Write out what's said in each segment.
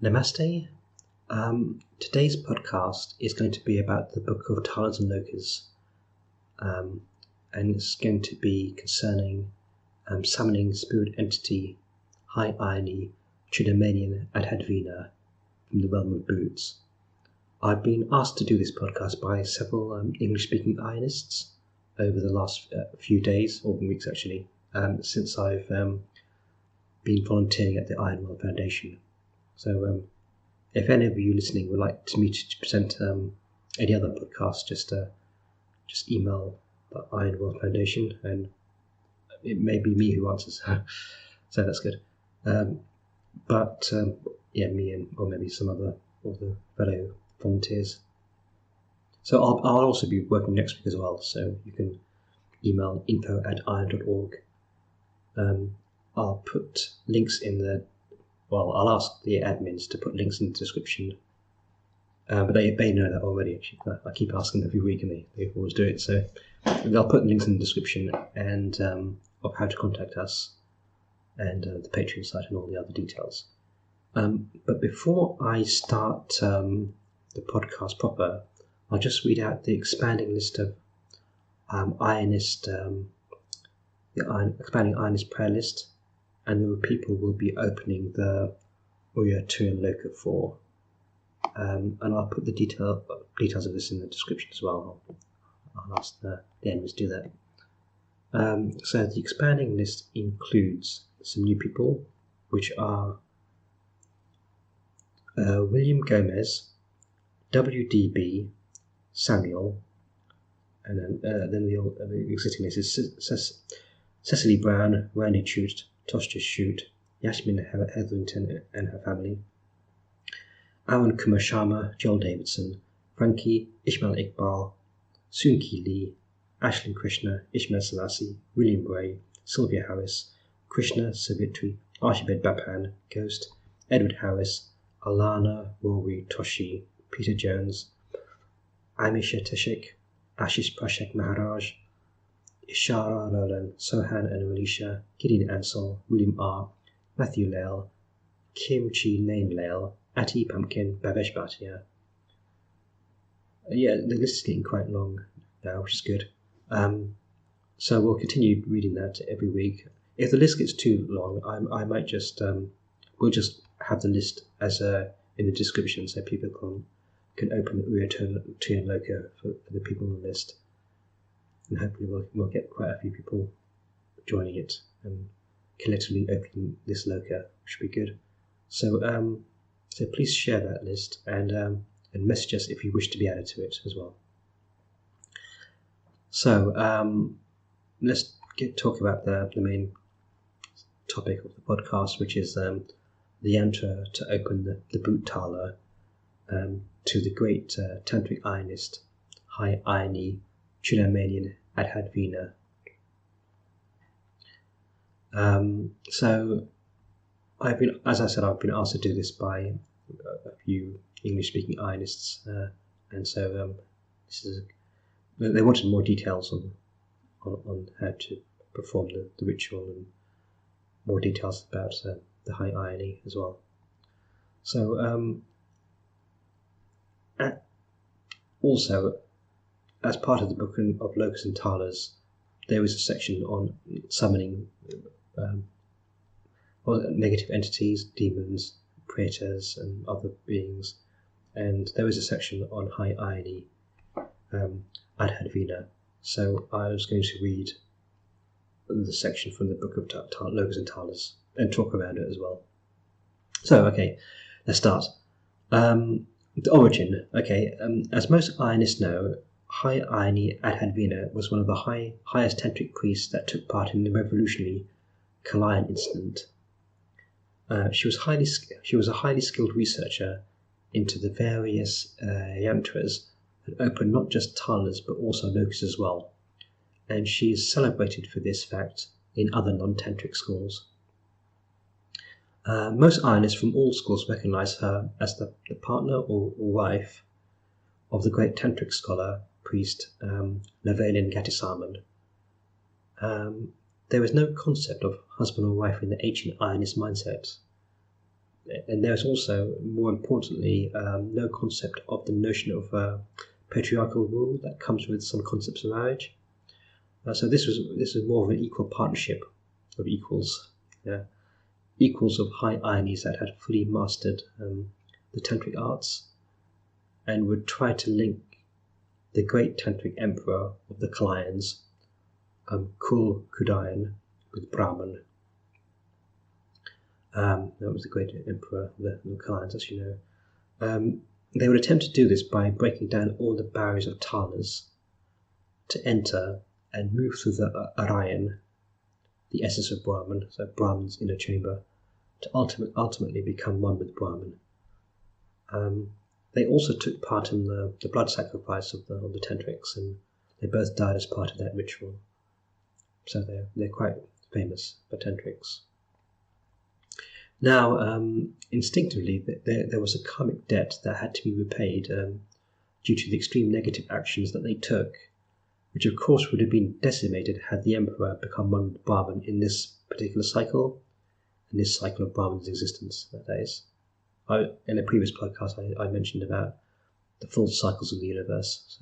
Namaste. Today's podcast is going to be about the book of Talas and Lokas, and it's going to be concerning summoning spirit entity Aaiyyani Chudarmanian Adhavena from the realm of boots. I've been asked to do this podcast by several English-speaking Aaiyanists over the last few days, or weeks actually, since I've been volunteering at the Iron Foundation. So if any of you listening would like me to present any other podcast, just email the Iron World Foundation, and it may be me who answers. So that's good. Me or maybe some other of the fellow volunteers. So I'll also be working next week as well. So you can email info@iron.org. I'll put links in the. Well, I'll ask the admins to put links in the description, but they know that already. Actually, I keep asking every week, and they always do it. So they'll put links in the description and of how to contact us, and the Patreon site and all the other details. But before I start the podcast proper, I'll just read out the expanding list of expanding Aaiyyanist Prayer List, and the people will be opening the Uyarttuyan Loka for. And I'll put the details of this in the description as well. I'll ask the admins to do that. So the expanding list includes some new people, which are William Gomez, WDB, Samuel, and then the existing list is Cecily Brown, Randy Chute, Toshja Chute, Yasmin Hetherington and her family, Arun, Kumar, Sharma, Joel Davidson, Frankie, Ismael, Iqbal, Soonki Lee, Ashlin, Krishna, Ismael, Salasi, William Bray, Sylvia Harris, Krishna, Savitri, Ashirbad Bapan, Ghost, Edward Harris, Alana, Rory, Toshi, Peter Jones, Amisha Teshik, Ashish Prashak Maharaj, Ishara Roland, Sohan and Alicia, Gideon Ansel, William R, Matthew Lail, Kim Chi Neighm-Lail, Ati Pumpkin, Babesh Bhatia. The list is getting quite long now, which is good. So we'll continue reading that every week. If the list gets too long, I might just we'll just have the list as in the description, so people can open the Uyarttuyan Loka for the people on the list. And hopefully we'll get quite a few people joining it and collectively opening this Loka, which should be good. So so please share that list and message us if you wish to be added to it as well. So let's talk about the main topic of the podcast, which is the yantra to open the boot thala to the great tantric Aaiyyanist Aaiyyani Chudarmanian Adhavena. So I've been asked to do this by a few English-speaking Aaiyanists, and so they wanted more details on how to perform the ritual and more details about the Aaiyyani as well. So also, as part of the book of Lokas and Talas, there is a section on summoning negative entities, demons, pretas, and other beings, and there is a section on Aaiyyani Adhavena. So I was going to read the section from the book of Lokas and Talas and talk about it as well. So, okay, let's start. The origin. Okay, as most Aaiyanists know, Aaiyyani Adhavena was one of the highest tantric priests that took part in the revolutionary Kalayan incident. She was a highly skilled researcher into the various Yantras that opened not just Talas but also Lokas as well, and she is celebrated for this fact in other non-tantric schools. Most Aaiyanists from all schools recognize her as the partner or wife of the great tantric scholar, priest Neighm-Lail Gatisaman. There was no concept of husband or wife in the ancient Aaiyyanist mindset. and there's also, more importantly, no concept of the notion of patriarchal rule that comes with some concepts of marriage. So this was more of an equal partnership of equals, equals of high Aaiyanists that had fully mastered the tantric arts, and would try to link the great tantric emperor of the Kalayans, Chudarmanian, with Brahman. That was the great emperor of the Kalayans, as you know. They would attempt to do this by breaking down all the barriers of Talas to enter and move through the Aaiyyani, the essence of Brahman, so Brahman's inner chamber, to ultimately become one with Brahman. They also took part in the blood sacrifice of the tantrics, and they both died as part of that ritual. So they're quite famous for tantrics. Now, instinctively, there was a karmic debt that had to be repaid due to the extreme negative actions that they took, which of course would have been decimated had the emperor become one with Brahman in this particular cycle, in this cycle of Brahman's existence, that is. In a previous podcast, I mentioned about the full cycles of the universe.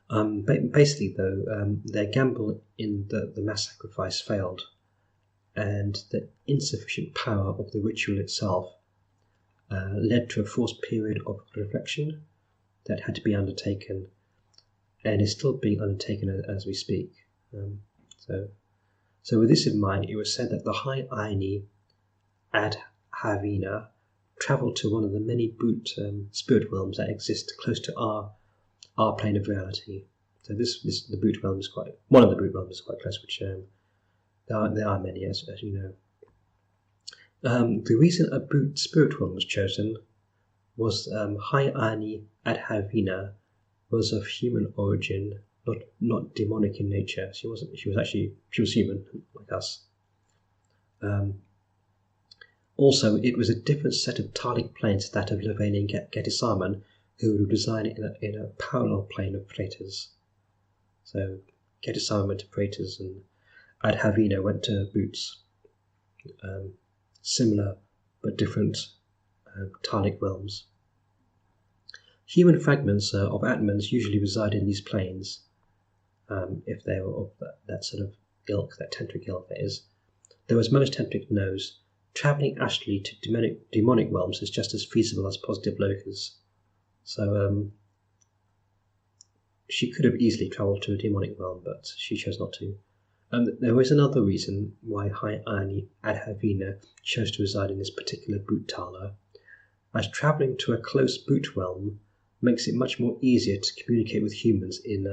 So, basically, though, their gamble in the mass sacrifice failed, and the insufficient power of the ritual itself led to a forced period of reflection that had to be undertaken, and is still being undertaken as we speak. So with this in mind, it was said that the high Aaiyani Adhavena travelled to one of the many spirit realms that exist close to our plane of reality. So the boot realm is one of the boot realms is quite close, which there are many, as you know. The reason a boot spirit realm was chosen was high Aaiyani Adhavena was of human origin, not demonic in nature. She was human, like us. Also, it was a different set of Talic planes to that of Lavani and Gedisarman, who would reside in a parallel plane of Praetors. So Gedisarman went to Praetors and Adhavena went to Boots. Similar but different Talic realms. Human fragments of Atmans usually reside in these planes, if they were of that sort of ilk, that tantric ilk that is. Though as most tantric knows, travelling astrally to demonic realms is just as feasible as positive lokas. So she could have easily travelled to a demonic realm, but she chose not to. There is another reason why high Aaiyani Adhavena chose to reside in this particular boot tala, as travelling to a close boot realm makes it much more easier to communicate with humans in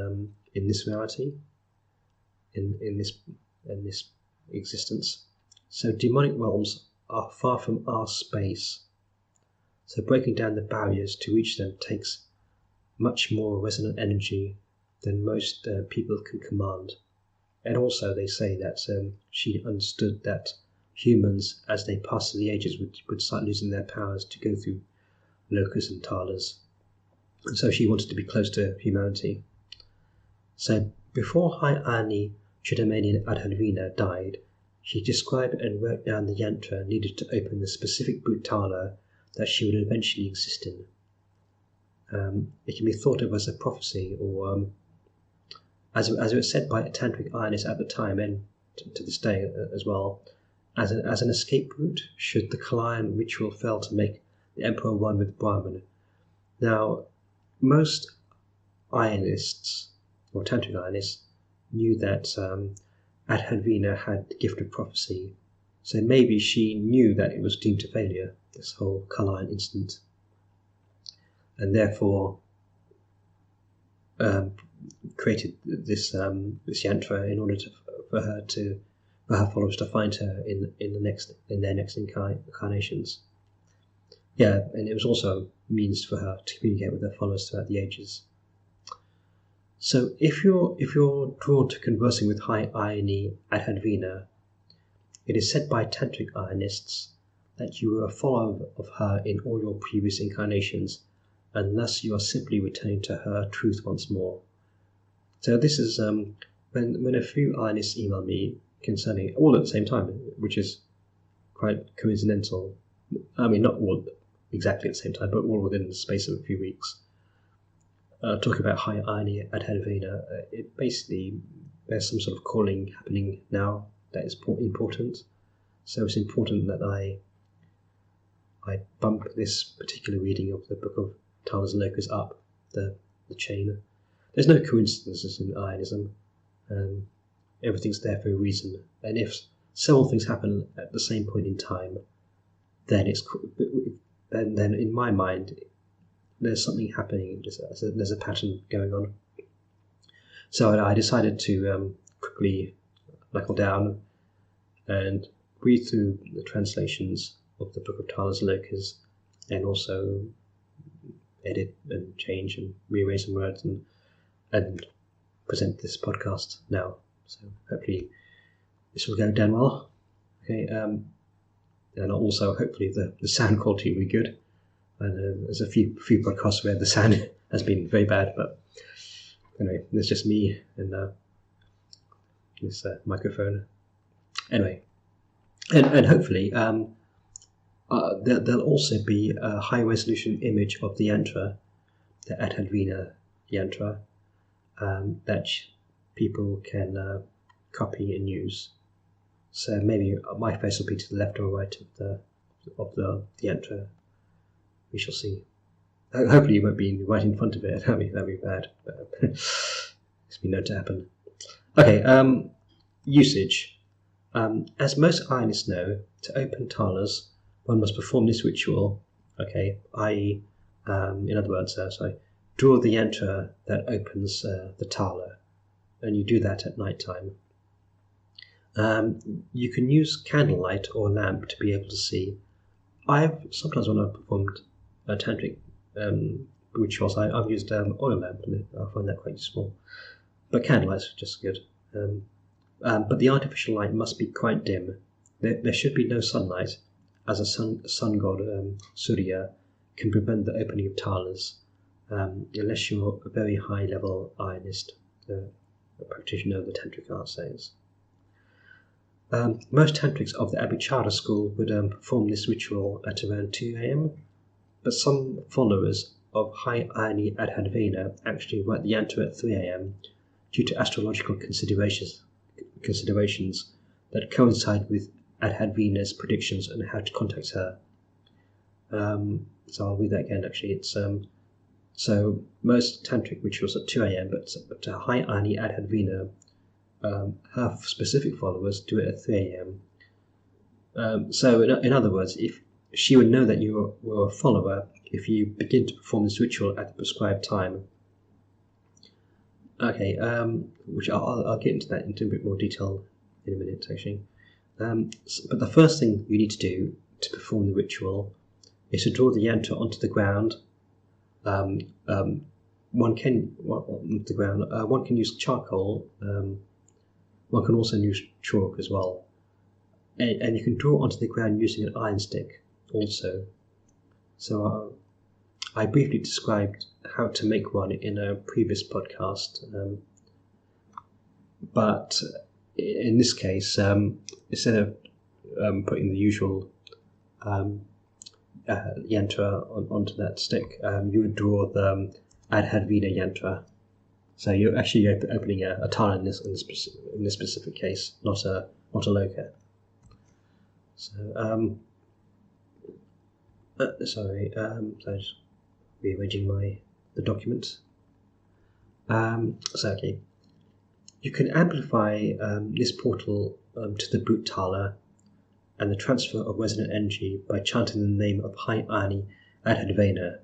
this reality, in this existence. So demonic realms are far from our space, so breaking down the barriers to reach them takes much more resonant energy than most people can command. And also they say that she understood that humans, as they pass through the ages, would start losing their powers to go through lokas and talas. And so she wanted to be close to humanity. So before high Aaiyani Chudarmanian Adhavena died, she described and wrote down the yantra needed to open the specific bhutala that she would eventually exist in. It can be thought of as a prophecy, or as it was said by tantric Aaiyanists at the time, and to this day as well, as an escape route should the Kalayan ritual fail to make the emperor one with Brahman. Now, most Aaiyanists, or tantric Aaiyanists, knew that Adhavena had the gift of prophecy, so maybe she knew that it was doomed to failure, this whole Kalayan incident, and therefore created this yantra in order for her followers to find her in their next incarnations. Yeah, and it was also a means for her to communicate with her followers throughout the ages. So if you're drawn to conversing with high Aaiyani Adhavena, it is said by tantric Aaiyanists that you were a follower of her in all your previous incarnations, and thus you are simply returning to her truth once more. So this is when a few Aaiyanists email me concerning all at the same time, which is quite coincidental. I mean, not all exactly at the same time, but all within the space of a few weeks. Talking about Aaiyyani Adhavena, it basically, there's some sort of calling happening now that is important. So it's important that I bump this particular reading of the book of Talas and Lokas up the chain. There's no coincidences in Aaiyyanism. Everything's there for a reason. And if several things happen at the same point in time, then then in my mind, there's something happening. There's a pattern going on. So I decided to quickly knuckle down and read through the translations of the Book of Talas and Lokas, and also edit and change and rearrange some words and present this podcast now. So hopefully this will go down well. Okay, and also hopefully the sound quality will be good. And there's a few podcasts where the sound has been very bad, but anyway, it's just me and this microphone. Anyway, and hopefully there'll also be a high resolution image of the yantra, the Adhavena yantra, that people can copy and use. So maybe my face will be to the left or right of the yantra. We shall see. Hopefully you won't be right in front of it. That'd be bad. But it's been known to happen. Okay, usage. As most Aaiyanists know, to open talas, one must perform this ritual. Okay, i.e., in other words, draw the yantra that opens the tala, and you do that at night time. You can use candlelight or lamp to be able to see. Sometimes when I've performed tantric rituals, I've used oil lamp, and I find that quite useful. But candlelight's just good. But the artificial light must be quite dim. There should be no sunlight, as a sun god, Surya, can prevent the opening of talas, unless you're a very high-level Aaiyyanist, a practitioner of the tantric art says. Most tantrics of the Abhichara school would perform this ritual at around 2 a.m, but some followers of Aaiyyani Adhavena actually write the yantra at 3 a.m. due to astrological considerations that coincide with Adhavena's predictions on how to contact her. So I'll read that again. Actually, it's so most tantric rituals at 2 a.m, but Aaiyyani Adhavena, her specific followers do it at 3 a.m. So in other words, if she would know that you were a follower if you begin to perform this ritual at the prescribed time. Okay, which I'll get into that into a bit more detail in a minute, actually. But the first thing you need to do to perform the ritual is to draw the yantra onto the ground. One can use charcoal. One can also use chalk as well, and you can draw onto the ground using an iron stick also. So I briefly described how to make one in a previous podcast, but in this case, instead of putting the usual yantra onto that stick, you would draw the Adhavena yantra. So you're actually opening a tala in this specific case, not a loka. So sorry, so I'm just rearranging the document. So okay, you can amplify this portal to the boot tala and the transfer of resonant energy by chanting the name of Aaiyyani Adhavena.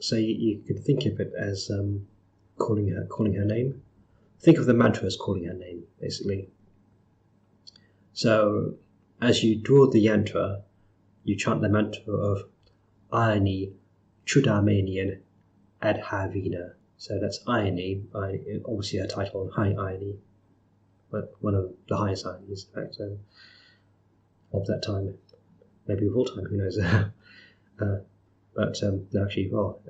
So you can think of it as calling her name. Think of the mantra as calling her name, basically. So as you draw the yantra, you chant the mantra of Aaiyani Chudarmanian Adhavena. So that's Aaiyani, obviously her title, High Aaiyani, but one of the highest Aayyanis, in fact, of that time, maybe of all time, who knows. But no, actually, well,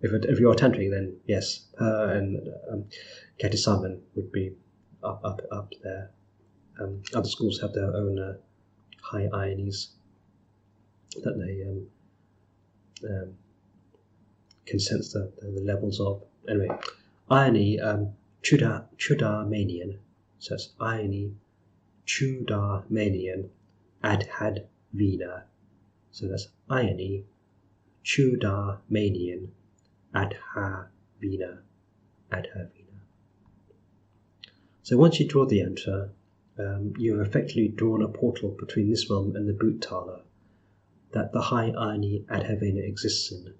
if you're tantric, then yes, her and Ketisavan would be up there. Other schools have their own high Aayanis. that they can sense the levels of. Anyway, Aaiyyani Chudarmanian, so it's Aaiyyani Chudarmanian Adhavena. So that's Aaiyyani Chudarmanian Adhavena. So once you draw the yantra, you have effectively drawn a portal between this realm and the Bhuttala that the high Aaiyyani Adhavena exists in.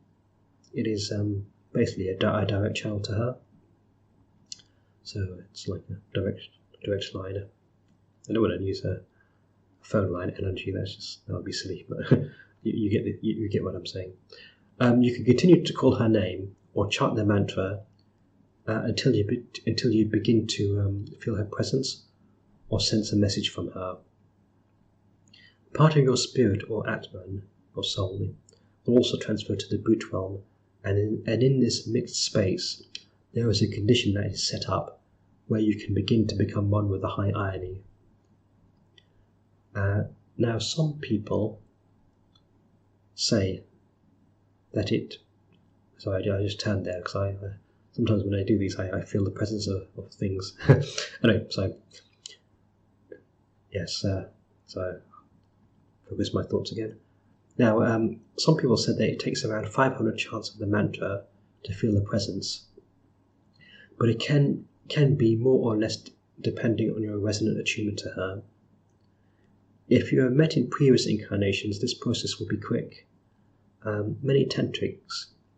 It is basically a direct channel to her. So it's like a direct line. I don't want to use a phone line analogy. That would be silly, but you get what I'm saying. You can continue to call her name or chant the mantra until you begin to feel her presence or sense a message from her. Part of your spirit or Atman or soul will also transfer to the Bhut realm, and in this mixed space there is a condition that is set up where you can begin to become one with the high Aaiyyani. Now some people say that it... Sorry, I just turned there because I sometimes when I do these I feel the presence of things. Anyway, so yes, so I focus my thoughts again. Now, some people said that it takes around 500 chants of the mantra to feel the presence, but it can be more or less depending on your resonant attunement to her. If you have met in previous incarnations, this process will be quick. Many tantric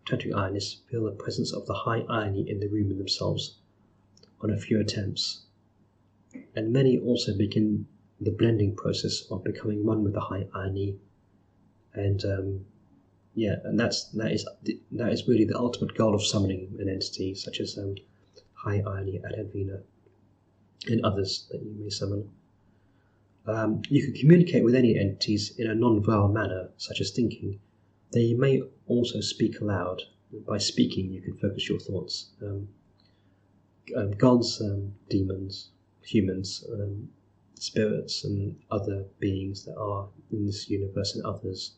Aaiyanists feel the presence of the high Aaiyyani in the room themselves on a few attempts, and many also begin the blending process of becoming one with the high Aaiyyani, and that is really the ultimate goal of summoning an entity such as high Aaiyyani Adhavena and others that you may summon. You can communicate with any entities in a non-verbal manner, such as thinking. They may also speak aloud. By speaking, you can focus your thoughts. Gods, demons, humans, spirits, and other beings that are in this universe and others.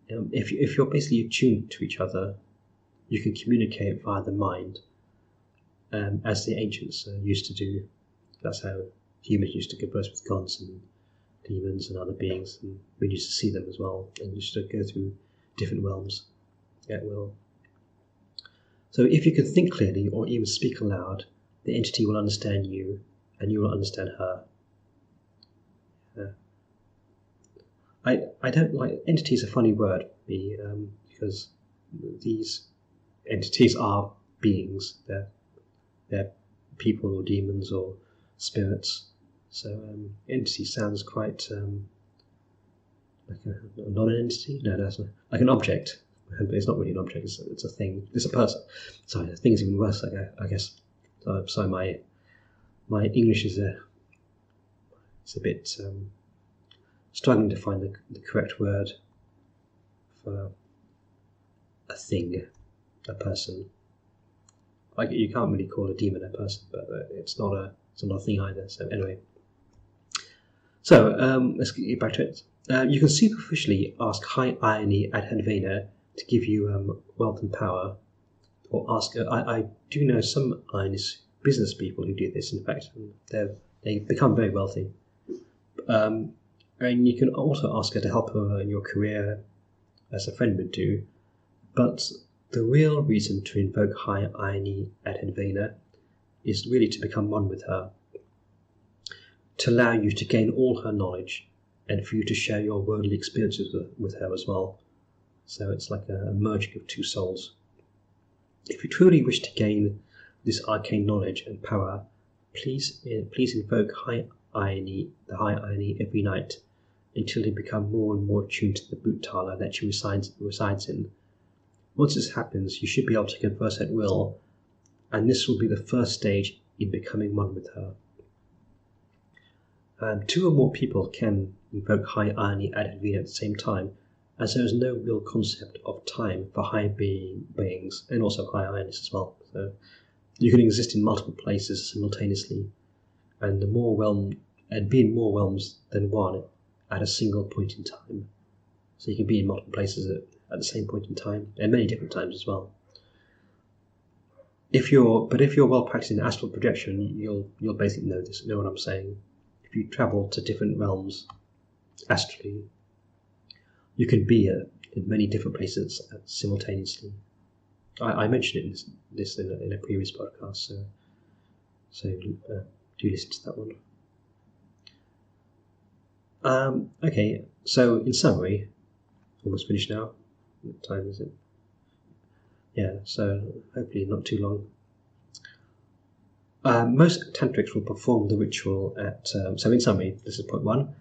If you're basically attuned to each other, you can communicate via the mind, as the ancients used to do. That's how humans used to converse with gods and demons and other beings, and we used to see them as well, and used to go through different realms at will. So if you can think clearly or even speak aloud, the entity will understand you and you will understand her. I don't like... entity is a funny word for me, because these entities are beings. They're people or demons or spirits. So entity sounds quite like a non-entity. No, that's not, like an object, but it's not really an object. It's a thing. It's a person. Sorry, the thing's even worse, I guess. So, sorry, my English is it's a bit struggling to find the correct word for a thing, a person. Like, you can't really call a demon a person, but it's not a thing either. So anyway. So, let's get back to it. You can superficially ask high Aaiyyani Adhavena to give you wealth and power, or ask... I do know some Aaiyanists, business people who do this, in fact. They become very wealthy. And you can also ask her to help her in your career, as a friend would do. But the real reason to invoke high Aaiyyani Adhavena is really to become one with her, to allow you to gain all her knowledge, and for you to share your worldly experiences with her as well. So it's like a merging of two souls. If you truly wish to gain this arcane knowledge and power, please invoke high Aaiyyani, the high Aaiyyani, every night until you become more and more attuned to the Bhuttala that she resides in. Once this happens, you should be able to converse at will, and this will be the first stage in becoming one with her. Two or more people can invoke high Aaiyyani Adhavena at the same time, as there is no real concept of time for high beings, and also high Aaiyanists as well. So you can exist in multiple places simultaneously, and be in more realms than one at a single point in time. So you can be in multiple places at the same point in time, and many different times as well. If you're well practiced in astral projection, you'll basically know what I'm saying. If you travel to different realms astrally, you can be in many different places simultaneously. I mentioned this in a previous podcast, so do listen to that one. Okay, so in summary, almost finished now. What time is it? Yeah, so hopefully not too long. Most tantrics will perform the ritual at... so in summary, this is point 1.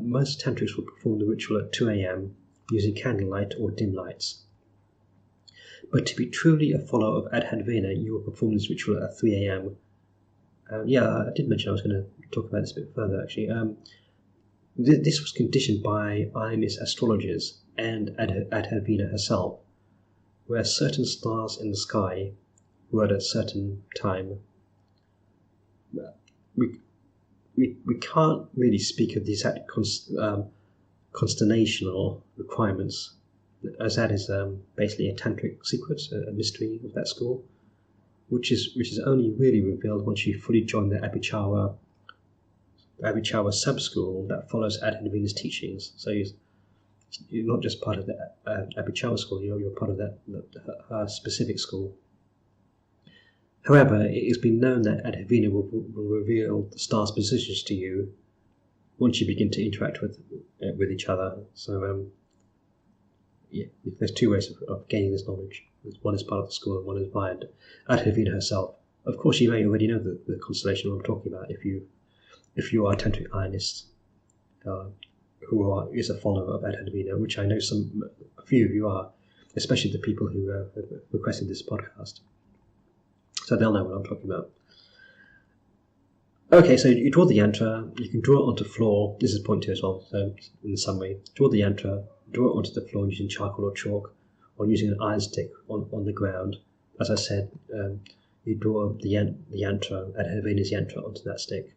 Most tantrics will perform the ritual at 2 a.m. using candlelight or dim lights. But to be truly a follower of Adhavena, you will perform this ritual at 3 a.m. Yeah, I did mention I was going to talk about this a bit further, actually. This was conditioned by Aaiyyanist astrologers and Adhavena herself, where certain stars in the sky were at a certain time. We can't really speak of the exact constellational requirements, as that is basically a tantric secret, a mystery of that school, which is only really revealed once you fully join the Abhichara sub-school that follows Adhavena's teachings. So you're not just part of the Abhichara school, you're part of her specific school. However, it has been known that Adhavena will reveal the stars' positions to you once you begin to interact with each other. So yeah, there's two ways of gaining this knowledge. One is part of the school, and one is by Adhavena herself. Of course, you may already know the constellation I'm talking about if you are a tantric Aaiyyanist who is a follower of Adhavena, which I know a few of you are, especially the people who have requested this podcast. So they'll know what I'm talking about. Okay, so you draw the yantra, you can draw it onto the floor. This is point 2 as well, so in summary. Draw the yantra, draw it onto the floor using charcoal or chalk, or using an iron stick on the ground. As I said, you draw the yantra, Adhavena's yantra, onto that stick.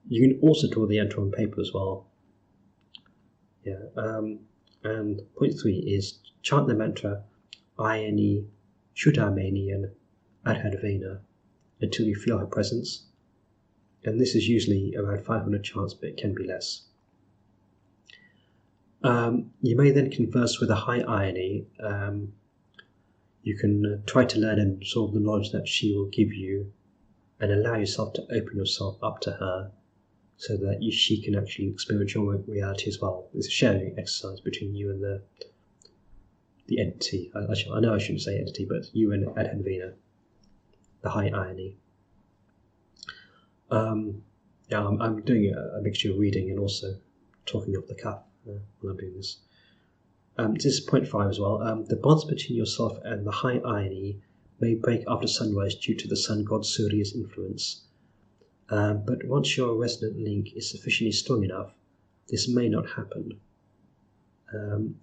You can also draw the yantra on paper as well. Yeah, and point 3 is chant the mantra Aaiyyani, Chudarmanian Adhavena until you feel her presence. And this is usually around 500 chants, but it can be less. You may then converse with a high Aaiyyani. You can try to learn and absorb the knowledge that she will give you, and allow yourself to open yourself up to her, so that she can actually experience your reality as well. It's a sharing exercise between you and the entity. I know I shouldn't say entity, but you and Adhavena, the high Aaiyyani. Yeah, I'm doing a mixture of reading and also talking off the cuff when I'm doing this. This is point 5 as well. The bonds between yourself and the high Aaiyyani may break after sunrise due to the sun god Surya's influence. But once your resonant link is sufficiently strong enough, this may not happen.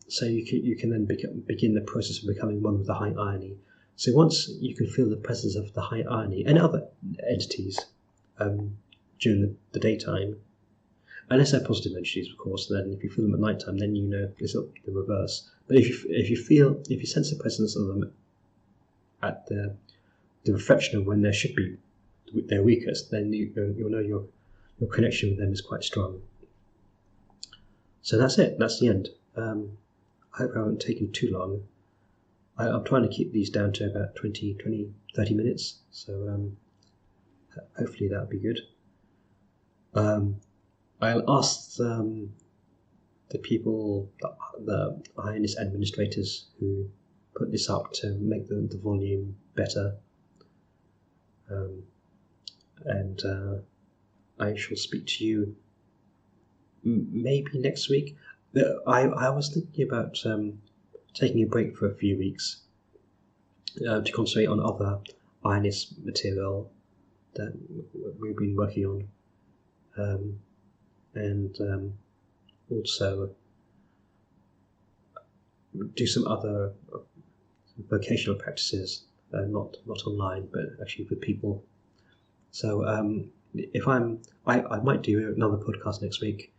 So you can then begin the process of becoming one with the high Aaiyyani. So once you can feel the presence of the high Aaiyyani and other entities during the daytime, unless they're positive entities, of course, then if you feel them at night time, then you know it's the reverse. But if you sense the presence of them at the reflection of when there should be their weakest, then you'll know your connection with them is quite strong. So that's it. That's the end. I hope I haven't taken too long. I'm trying to keep these down to about 30 minutes. So hopefully that'll be good. I'll ask the people, the Aaiyyanist administrators who put this up, to make the volume better. And I shall speak to you maybe next week. I was thinking about taking a break for a few weeks to concentrate on other Aaiyyanist material that we've been working on, and also do some other vocational practices, not online, but actually with people. So if I might do another podcast next week.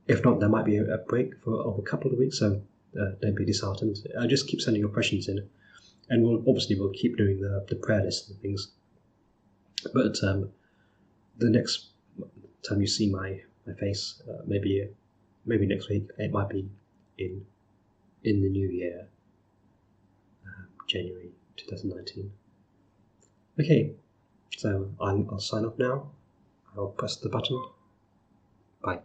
If not, there might be a break of a couple of weeks. So don't be disheartened. Just keep sending your questions in, and we'll keep doing the prayer list and things. But the next time you see my face, maybe next week, it might be in the new year, January 2019. Okay, so I'll sign off now. I'll press the button. Bye.